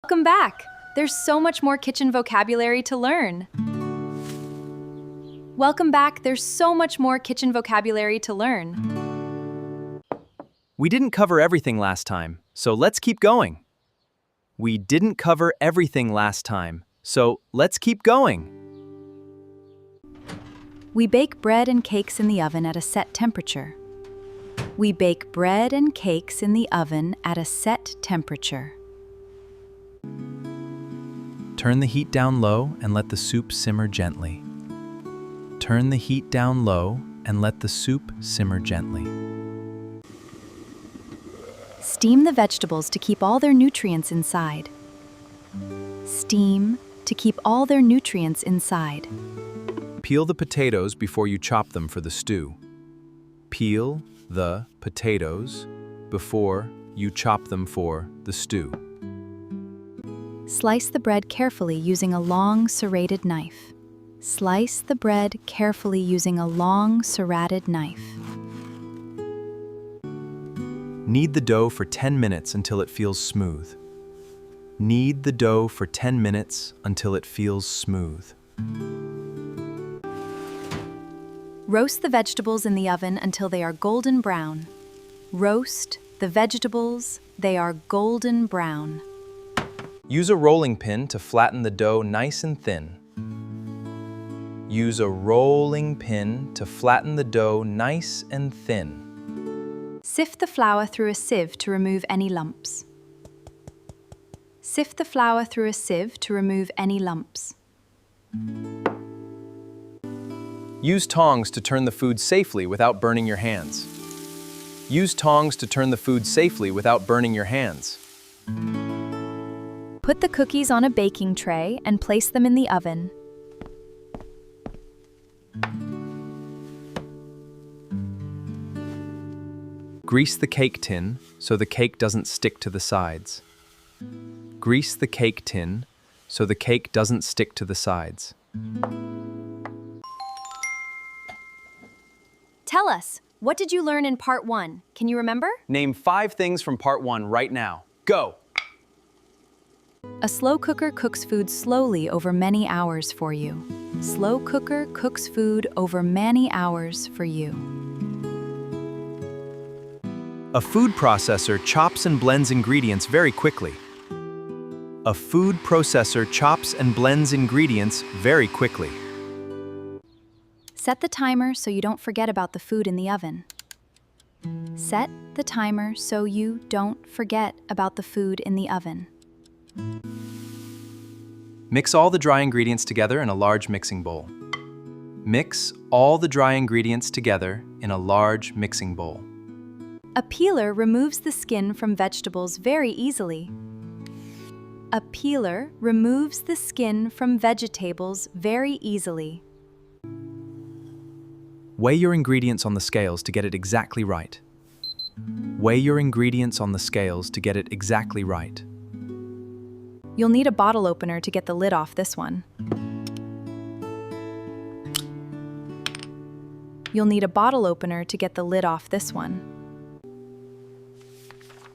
Welcome back! There's so much more kitchen vocabulary to learn. Welcome back, there's so much more kitchen vocabulary to learn. We didn't cover everything last time, so let's keep going. We didn't cover everything last time, so let's keep going. We bake bread and cakes in the oven at a set temperature. We bake bread and cakes in the oven at a set temperature. Turn the heat down low and let the soup simmer gently. Turn the heat down low and let the soup simmer gently. Steam the vegetables to keep all their nutrients inside. Steam to keep all their nutrients inside. Peel the potatoes before you chop them for the stew. Peel the potatoes before you chop them for the stew. Slice the bread carefully using a long serrated knife. Slice the bread carefully using a long serrated knife. Knead the dough for 10 minutes until it feels smooth. Knead the dough for 10 minutes until it feels smooth. Roast the vegetables in the oven until they are golden brown. Roast the vegetables, they are golden brown. Use a rolling pin to flatten the dough nice and thin. Use a rolling pin to flatten the dough nice and thin. Sift the flour through a sieve to remove any lumps. Sift the flour through a sieve to remove any lumps. Use tongs to turn the food safely without burning your hands. Use tongs to turn the food safely without burning your hands. Put the cookies on a baking tray and place them in the oven. Grease the cake tin so the cake doesn't stick to the sides. Grease the cake tin so the cake doesn't stick to the sides. Tell us, what did you learn in part 1? Can you remember? Name 5 things from part 1 right now. Go! A slow cooker cooks food slowly over many hours for you. Slow cooker cooks food over many hours for you. A food processor chops and blends ingredients very quickly. A food processor chops and blends ingredients very quickly. Set the timer so you don't forget about the food in the oven. Set the timer so you don't forget about the food in the oven. Mix all the dry ingredients together in a large mixing bowl. Mix all the dry ingredients together in a large mixing bowl. A peeler removes the skin from vegetables very easily. A peeler removes the skin from vegetables very easily. Weigh your ingredients on the scales to get it exactly right. Weigh your ingredients on the scales to get it exactly right. You'll need a bottle opener to get the lid off this one. You'll need a bottle opener to get the lid off this one.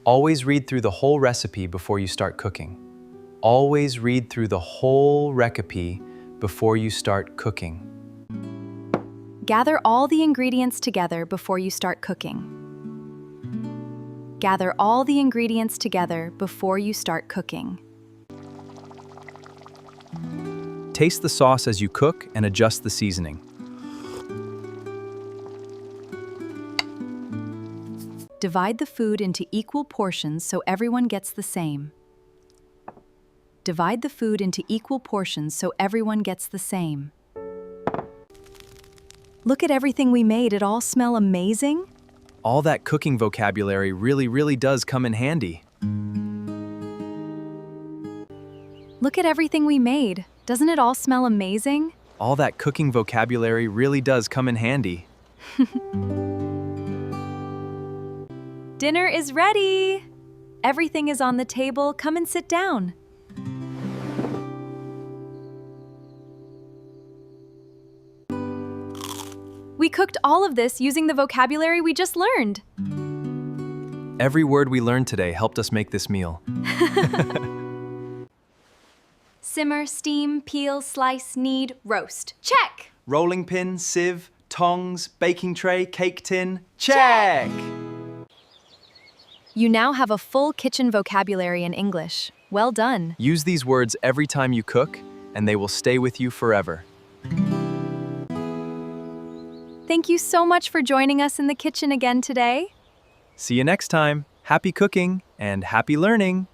Always read through the whole recipe before you start cooking. Always read through the whole recipe before you start cooking. Gather all the ingredients together before you start cooking. Gather all the ingredients together before you start cooking. Taste the sauce as you cook and adjust the seasoning. Divide the food into equal portions so everyone gets the same. Divide the food into equal portions so everyone gets the same. Look at everything we made. It all smell amazing? All that cooking vocabulary really does come in handy. Look at everything we made. Doesn't it all smell amazing? All that cooking vocabulary really does come in handy. Dinner is ready! Everything is on the table. Come and sit down. We cooked all of this using the vocabulary we just learned. Every word we learned today helped us make this meal. Simmer, steam, peel, slice, knead, roast. Check! Rolling pin, sieve, tongs, baking tray, cake tin. Check! You now have a full kitchen vocabulary in English. Well done. Use these words every time you cook, and they will stay with you forever. Thank you so much for joining us in the kitchen again today. See you next time. Happy cooking and happy learning!